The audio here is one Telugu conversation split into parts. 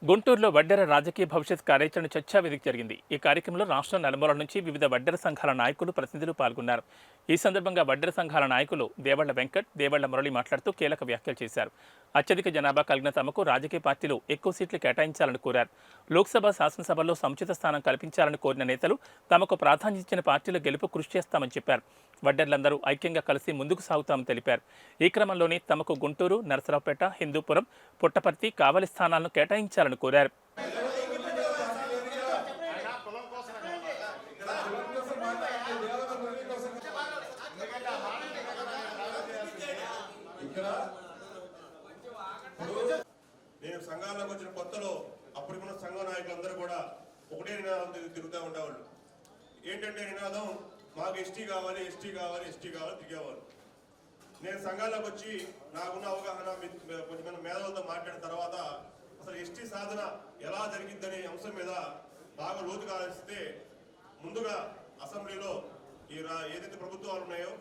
గుంటూరులో వడ్డెర రాజకీయ భవిష్యత్ కార్యాచరణ చర్చా వేదిక జరిగింది. ఈ కార్యక్రమంలో రాష్ట్రం నలుమూలల నుంచి వివిధ వడ్డెర సంఘాల నాయకులు, ప్రతినిధులు పాల్గొన్నారు. ఈ సందర్భంగా వడ్డెర సంఘాల నాయకులు దేవళ్ల వెంకట్, దేవళ్ల మురళి మాట్లాడుతూ కీలక వ్యాఖ్యలు చేశారు. అత్యధిక జనాభా కలిగిన తమకు రాజకీయ పార్టీలు ఎక్కువ సీట్లు కేటాయించాలని కోరారు. లోక్సభ, శాసనసభల్లో సముచిత స్థానం కల్పించాలని కోరిన నేతలు తమకు ప్రాధాన్యతిచ్చిన పార్టీల గెలుపు కృషి చేస్తామని చెప్పారు. వడ్డెర్లందరూ ఐక్యంగా కలిసి ముందుకు సాగుతామని తెలిపారు. ఈ క్రమంలోనే తమకు గుంటూరు, నరసరావుపేట, హిందూపురం, పుట్టపర్తి, కావలి స్థానాలను కేటాయించాలని కోరారు. నేను సంఘాలకు వచ్చిన కొత్తలో అప్పటికున్న సంఘ నాయకులందరూ కూడా ఒకటే నినాదం తిరుగుతూ ఉండేవాళ్ళు. ఏంటంటే నినాదం, మాకు ఎస్టీ కావాలి, ఎస్టీ కావాలి, ఎస్టీ కావాలి తిరిగేవాళ్ళు. నేను సంఘాలకు వచ్చి నాకున్న అవగాహన కొంచెం మేధావులతో మాట్లాడిన తర్వాత అసలు ఎస్టీ సాధన ఎలా జరిగిందనే అంశం మీద బాగా లోతుగా ఆలోచిస్తే ముందుగా అసెంబ్లీలో ఏదైతే ప్రభుత్వాలు ఉన్నాయో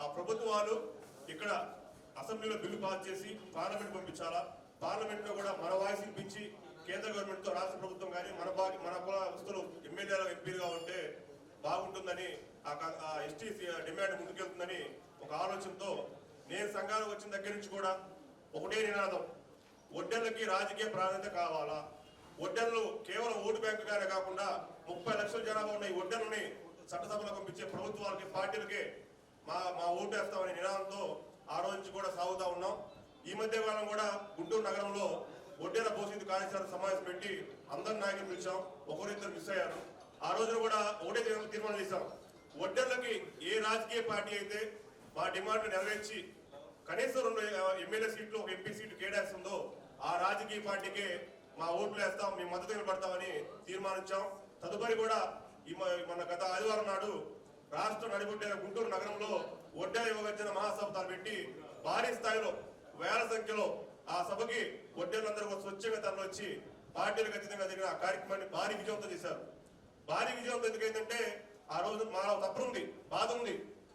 ఆ ప్రభుత్వాలు ఇక్కడ అసెంబ్లీలో బిల్లు పాస్ చేసి పార్లమెంట్ పంపించాలా, పార్లమెంట్లో కూడా మన వాయిస్ ఇప్పించి కేంద్ర గవర్నమెంట్తో రాష్ట్ర ప్రభుత్వం కానీ మన కుల వస్తువులు ఎమ్మెల్యేలు ఎంపీలుగా ఉంటే బాగుంటుందని ఆ ఎస్టీ డిమాండ్ ముందుకెళ్తుందని ఒక ఆలోచనతో నేను సంఘాలకు వచ్చిన దగ్గర నుంచి కూడా ఒకటే నినాదం, వడ్డెర్లకి రాజకీయ ప్రాధాన్యత కావాలా, వడ్డెర్లు కేవలం ఓటు బ్యాంకుగానే కాకుండా 30 లక్షల జనాభా ఉన్న ఈ వడ్డెర్లని చట్టసభలో పంపించే ప్రభుత్వాలకి, పార్టీలకే మా ఓటు వేస్తామనే నినాదంతో ఆ రోజు నుంచి కూడా సాగుతూ ఉన్నాం. ఈ మధ్య కాలం కూడా గుంటూరు నగరంలో వడ్డెర భవిష్యత్తు కార్యాచరణ సమావేశం పెట్టి అందరి నాయకులు పిలిచాం. ఒకరిద్దరు మిస్ అయ్యారు. ఆ రోజున కూడా ఒకటే తీర్మానం చేశాం, వడ్డెర్లకి ఏ రాజకీయ పార్టీ అయితే మా డిమాండ్లు నెరవేర్చి కనీసం 2 ఎమ్మెల్యే సీట్లు, 1 ఎంపీ సీట్లు కేటాయిస్తుందో ఆ రాజకీయ పార్టీకే మా ఓట్లు వేస్తాం, మేము మద్దతు నిలబడతామని తీర్మానించాం. తదుపరి కూడా మన గత ఆదివారం నాడు రాష్ట్ర నడిబొడ్డైన గుంటూరు నగరంలో వడ్డెర యువగర్జన మహాసభ తలపెట్టి భారీ స్థాయిలో వేల సంఖ్యలో ఆ సభకి వడ్డెర్లందరూ స్వచ్ఛంగా తరలి వచ్చి పార్టీలకు అతీతంగా జరిగిన ఆ కార్యక్రమాన్ని భారీ విజయవంతం చేశారు. భారీ విజయవంతం ఎందుకైందంటే ఆ రోజు మా తప్పుంది, బాధ ఉంది.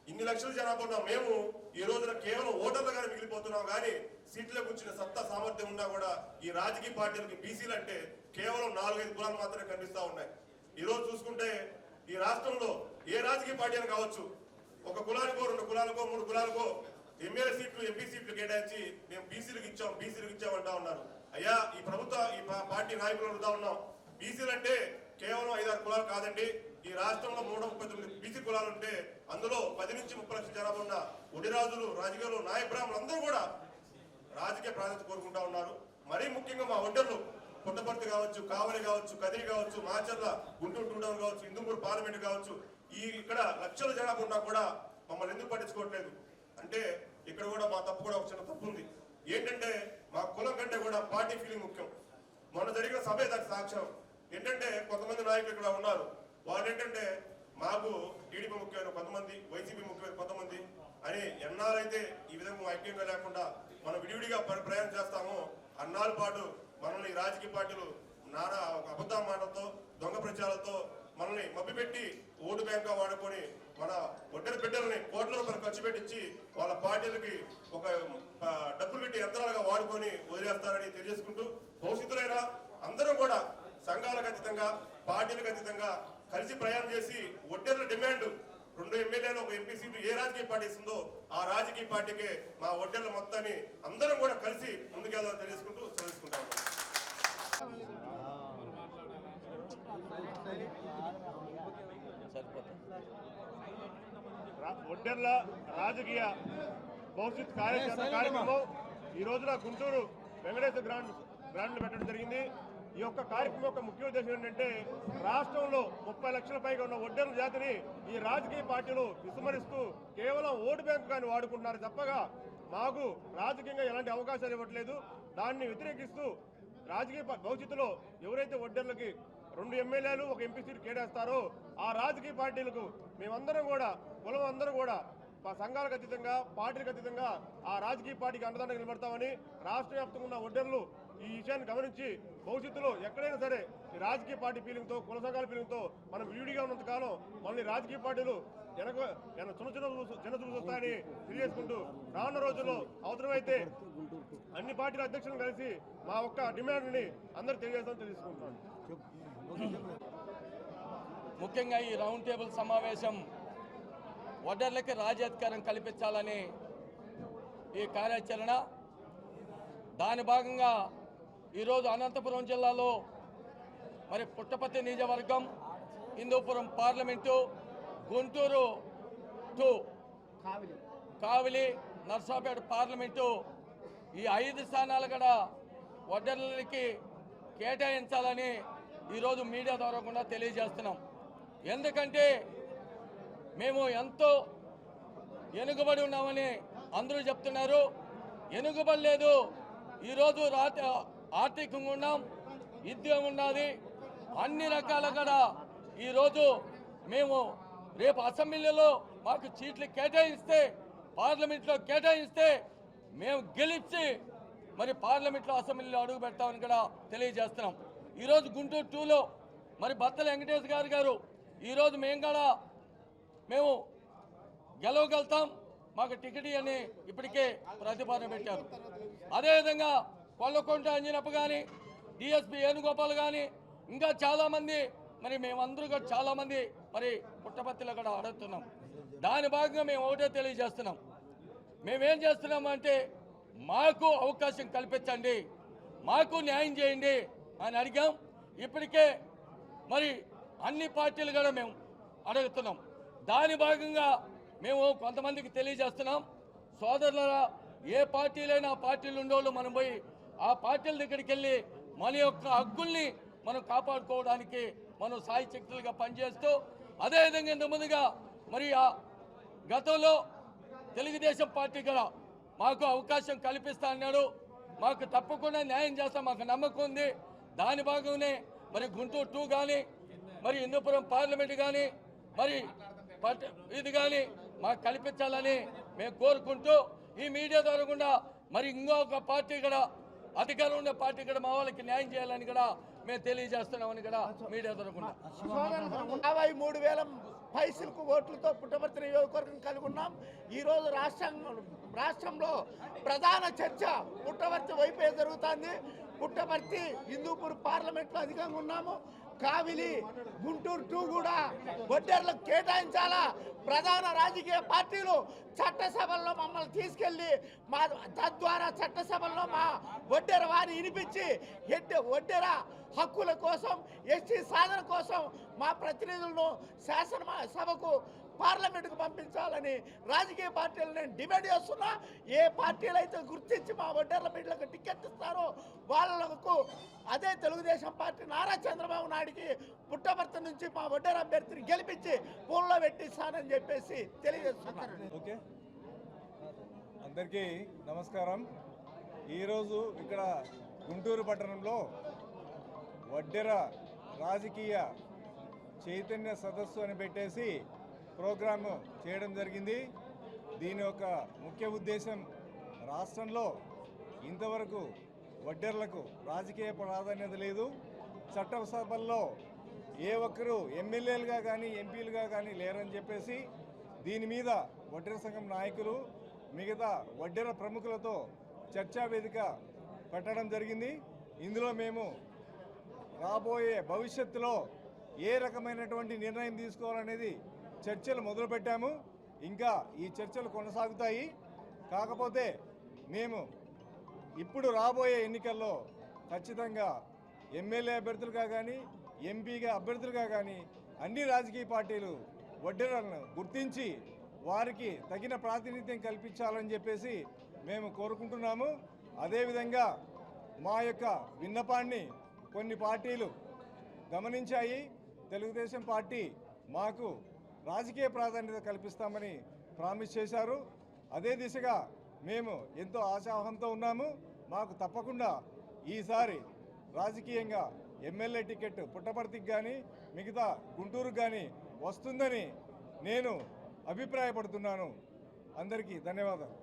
ఇన్ని లక్షల జనాభా ఉన్నాం మేము, ఈ రోజున కేవలం ఓటర్లుగానే మిగిలిపోతున్నాం. కానీ సీట్లకు వచ్చిన సత్తా సామర్థ్యం ఉన్నా కూడా ఈ రాజకీయ పార్టీలకి బీసీలు అంటే కేవలం 4-5 కులాలు మాత్రమే కనిపిస్తూ ఉన్నాయి. ఈ రోజు చూసుకుంటే ఈ రాష్ట్రంలో ఏ రాజకీయ పార్టీ అని కావచ్చు, ఒక కులానికో, 2 కులాలకో, 3 కులాలకో ఎమ్మెల్యే సీట్లు, ఎంపీ సీట్లు కేటాయించి మేము బీసీలకు ఇచ్చామంటా ఉన్నారు. అయ్యా, ఈ పార్టీ నాయకులు అడుగుతా ఉన్నాం, బీసీలు అంటే కేవలం 5-6 కులాలు కాదండి. ఈ రాష్ట్రంలో 339 బీసీ కులాలు ఉంటే అందులో 10 నుంచి 30 లక్షల జనాభా ఉన్న ఒడిరాజులు, రాజకీయాలు, నాయ బ్రాహ్మణులు అందరూ కూడా రాజకీయ ప్రాధాన్యత కోరుకుంటా ఉన్నారు. మరీ ముఖ్యంగా మా వడ్డర్లు పుట్టపర్తి కావచ్చు, కావలి కావచ్చు, కదిరి కావచ్చు, మాచర్ల, గుంటూరు 2 టౌన్ కావచ్చు, హిందూపూర్ పార్లమెంట్ కావచ్చు, ఇక్కడ లక్షల జనాభా ఉన్నా కూడా మమ్మల్ని ఎందుకు పట్టించుకోవట్లేదు అంటే ఇక్కడ కూడా మా తప్పు కూడా ఒక చిన్న తప్పు ఉంది. ఏంటంటే మా కులం కంటే కూడా పార్టీ ఫీలింగ్ ముఖ్యం. మొన్న జరిగిన సభే దానికి సాక్ష్యం. ఏంటంటే కొంతమంది నాయకులు ఇక్కడ ఉన్నారు, వాళ్ళు ఏంటంటే మాకు టీడీపీ ముఖ్యమైన కొంతమంది, వైసీపీ ముఖ్యమైన కొంతమంది అని ఎన్నాళ్ళైతే ఈ విధంగా ఐక్యంగా లేకుండా మనం విడివిడిగా ప్రయాణం చేస్తామో అన్నాళ్ళ పాటు మనల్ని రాజకీయ పార్టీలు నానా అబద్ధ మాటలతో, దొంగ ప్రచారాలతో మనల్ని మభ్యపెట్టి ఓటు బ్యాంక్గా వాడుకొని మన ఒడ్డరి బిడ్డల్ని కోట్ల రూపాయలు ఖర్చు పెట్టించి వాళ్ళ పార్టీలకి ఒక డబ్బులు పెట్టి యంత్రాలుగా వాడుకొని వదిలేస్తారని తెలియజేసుకుంటూ, భవిష్యత్తులైనా అందరూ కూడా సంఘాలకు అతీతంగా, పార్టీలకు అతీతంగా కలిసి ప్రయాణం చేసి ఒడ్డెర్ల డిమాండ్ 2 ఎమ్మెల్యేలు, 1 ఎంపీ సీట్లు ఏ రాజకీయ పార్టీ ఇస్తుందో ఆ రాజకీయ పార్టీకే మా ఒడ్డెర్ల మొత్తాన్ని అందరం కూడా కలిసి ముందుకెళ్ళాలని తెలియజేసుకుంటూ తెలుసుకుంటాం. ఒడ్డెర్ల రాజకీయ భవిష్యత్ కార్యక్రమం ఈ రోజున గుంటూరు వెంకటేశ్వర గ్రాండ్లో పెట్టడం జరిగింది. ఈ యొక్క కార్యక్రమం యొక్క ముఖ్య ఉద్దేశం ఏంటంటే రాష్ట్రంలో 30 లక్షల పైగా ఉన్న ఒడ్డెర్ల జాతిని ఈ రాజకీయ పార్టీలు విస్మరిస్తూ కేవలం ఓటు బ్యాంకు కానీ వాడుకుంటున్నారు తప్పగా మాకు రాజకీయంగా ఎలాంటి అవకాశాలు ఇవ్వట్లేదు. దాన్ని వ్యతిరేకిస్తూ రాజకీయ భవిష్యత్తులో ఎవరైతే ఒడ్డెర్లకి 2 ఎమ్మెల్యేలు, 1 ఎంపీ సీటు కేటాయిస్తారో ఆ రాజకీయ పార్టీలకు మేమందరం కూడా, కులం అందరూ కూడా సంఘాలకు అతీతంగా, పార్టీలకు అతీతంగా ఆ రాజకీయ పార్టీకి అండదండగా నిలబడతామని రాష్ట్ర వ్యాప్తంగా ఉన్న ఒడ్డెర్లు ఈ విషయాన్ని గమనించి భవిష్యత్తులో ఎక్కడైనా సరే ఈ రాజకీయ పార్టీ ఫీలింగ్తో కుల సంఘాల ఫీలింగ్తో మనం విడిగా ఉన్నంత కాలం మనల్ని రాజకీయ పార్టీలు చిన్న చూపు చూస్తాయని తెలియజేసుకుంటూ రానున్న రోజుల్లో అవసరమైతే అన్ని పార్టీల అధ్యక్షులను కలిసి మా ఒక్క డిమాండ్ని అందరూ తెలియజేస్తామని తెలుసుకుంటున్నాను. ముఖ్యంగా ఈ రౌండ్ టేబుల్ సమావేశం వడ్డర్లకి రాజ్యాధికారం కల్పించాలని ఈ కార్యాచరణ. దాని భాగంగా ఈరోజు అనంతపురం జిల్లాలో మరి పుట్టపర్తి నియోజకవర్గం, హిందూపురం పార్లమెంటు, గుంటూరు 2, కావిలి, నర్సాపేట పార్లమెంటు ఈ 5 స్థానాలు కూడా వడ్డర్లకి కేటాయించాలని ఈరోజు మీడియా ద్వారా కూడా తెలియజేస్తున్నాం. ఎందుకంటే మేము ఎంతో వెనుకబడి ఉన్నామని అందరూ చెప్తున్నారు. వెనుకబడి లేదు. ఈరోజు ఆర్థికంగా ఉన్నాం, విద్య ఉన్నది, అన్ని రకాల కూడా ఈరోజు మేము రేపు అసెంబ్లీలో మాకు సీట్లు కేటాయిస్తే, పార్లమెంట్లో కేటాయిస్తే మేము గెలిచి మరి పార్లమెంట్లో అసెంబ్లీలో అడుగు పెడతామని కూడా తెలియజేస్తున్నాం. ఈరోజు గుంటూరు 2లో మరి బత్తల వెంకటేష్ గారు ఈరోజు మేము గెలవగలుగుతాం, మాకు టికెట్ అని ఇప్పటికే ప్రతిపాదన పెట్టారు. అదేవిధంగా కొల్లకొండ అంజనప్ప కానీ, డిఎస్పీ వేణుగోపాల్ కానీ, ఇంకా చాలామంది మరి మేమందరూ కూడా చాలామంది మరి పుట్టపర్తిలో కూడా అడుగుతున్నాం. దాని భాగంగా మేము ఒకటే తెలియజేస్తున్నాం. మేమేం చేస్తున్నాం అంటే మాకు అవకాశం కల్పించండి, మాకు న్యాయం చేయండి అని అడిగాం. ఇప్పటికే మరి అన్ని పార్టీలు కూడా మేము అడుగుతున్నాం. దాని భాగంగా మేము కొంతమందికి తెలియజేస్తున్నాం. సోదరులరా, ఏ పార్టీలైనా ఆ పార్టీలు ఉండేవాళ్ళు మనం పోయి ఆ పార్టీల దగ్గరికి వెళ్ళి మన యొక్క హక్కుల్ని మనం కాపాడుకోవడానికి మనం సాయి శక్తులుగా పనిచేస్తూ, అదేవిధంగా ఇంత ముందుగా మరి ఆ గతంలో తెలుగుదేశం పార్టీ కూడా మాకు అవకాశం కల్పిస్తా అన్నాడు. మాకు తప్పకుండా న్యాయం చేస్తాం, మాకు నమ్మకం ఉంది. దాని భాగంగానే మరి గుంటూరు 2 కానీ, మరి హిందూపురం పార్లమెంట్ కానీ, మరి ఇది కానీ మాకు కల్పించాలని మేము కోరుకుంటూ, ఈ మీడియా ద్వారా కూడా మరి ఇంకొక పార్టీ కూడా అధికారం ఉన్న పార్టీ కూడా మా వాళ్ళకి న్యాయం చేయాలని కూడా మేము తెలియజేస్తున్నామని కూడా మీడియా ద్వారా కూడా 53,000 పైసలకు ఓట్లతో పుట్టపర్తి నియోజకవర్గం కలిగి ఉన్నాం. ఈరోజు రాష్ట్రంలో ప్రధాన చర్చ పుట్టపర్తి వైపే జరుగుతుంది. పుట్టపర్తి హిందూపూర్ పార్లమెంట్లో అధికంగా ఉన్నాము. కావిలి, గుంటూరు 2 కూడా వడ్డేర్లకు కేటాయించాలా. ప్రధాన రాజకీయ పార్టీలు చట్టసభల్లో మమ్మల్ని తీసుకెళ్లి తద్వారా చట్టసభల్లో మా వడ్డేర వారిని వినిపించి వడ్డేర హక్కుల కోసం, ఎస్టీ సాధన కోసం మా ప్రతినిధులను శాసనసభకు, పార్లమెంటుకు పంపించాలని రాజకీయ పార్టీలు నేను డిమాండ్ చేస్తున్నా. ఏ పార్టీలు అయితే గుర్తించి మా వడ్డేర్ల బిడ్డలకు టికెట్ ఇస్తారో వాళ్లకు అదే తెలుగుదేశం పార్టీ నారా చంద్రబాబు నాయుడికి పుట్టపర్తి నుంచి మా వడ్డేర అభ్యర్థిని గెలిపించి పూల్లో పెట్టిస్తానని చెప్పేసి తెలియజేస్తున్నారు. ఓకే, అందరికీ నమస్కారం. ఈరోజు ఇక్కడ గుంటూరు పట్టణంలో వడ్డెర రాజకీయ చైతన్య సదస్సు అని పెట్టేసి ప్రోగ్రాము చేయడం జరిగింది. దీని యొక్క ముఖ్య ఉద్దేశం, రాష్ట్రంలో ఇంతవరకు వడ్డెర్లకు రాజకీయ ప్రాధాన్యత లేదు. చట్టసభల్లో ఏ ఒక్కరు ఎమ్మెల్యేలుగా కానీ ఎంపీలుగా కానీ లేరని చెప్పేసి దీని మీద వడ్డెర సంఘం నాయకులు మిగతా వడ్డెర ప్రముఖులతో చర్చా వేదిక పెట్టడం జరిగింది. ఇందులో మేము రాబోయే భవిష్యత్తులో ఏ రకమైనటువంటి నిర్ణయం తీసుకోవాలనేది చర్చలు మొదలుపెట్టాము. ఇంకా ఈ చర్చలు కొనసాగుతాయి. కాకపోతే మేము ఇప్పుడు రాబోయే ఎన్నికల్లో ఖచ్చితంగా ఎమ్మెల్యే అభ్యర్థులుగా కానీ, ఎంపీగా అభ్యర్థులుగా కానీ అన్ని రాజకీయ పార్టీలు వడ్డెరలను గుర్తించి వారికి తగిన ప్రాతినిధ్యం కల్పించాలని చెప్పేసి మేము కోరుకుంటున్నాము. అదేవిధంగా మా యొక్క విన్నపాన్ని కొన్ని పార్టీలు గమనించాయి. తెలుగుదేశం పార్టీ మాకు రాజకీయ ప్రాధాన్యత కల్పిస్తామని ప్రామిస్ చేశారు. అదే దిశగా మేము ఎంతో ఆశావహంతో ఉన్నాము. మాకు తప్పకుండా ఈసారి రాజకీయంగా ఎమ్మెల్యే టికెట్ పుట్టపర్తికి కానీ మిగతా గుంటూరుకు కానీ వస్తుందని నేను అభిప్రాయపడుతున్నాను. అందరికీ ధన్యవాదాలు.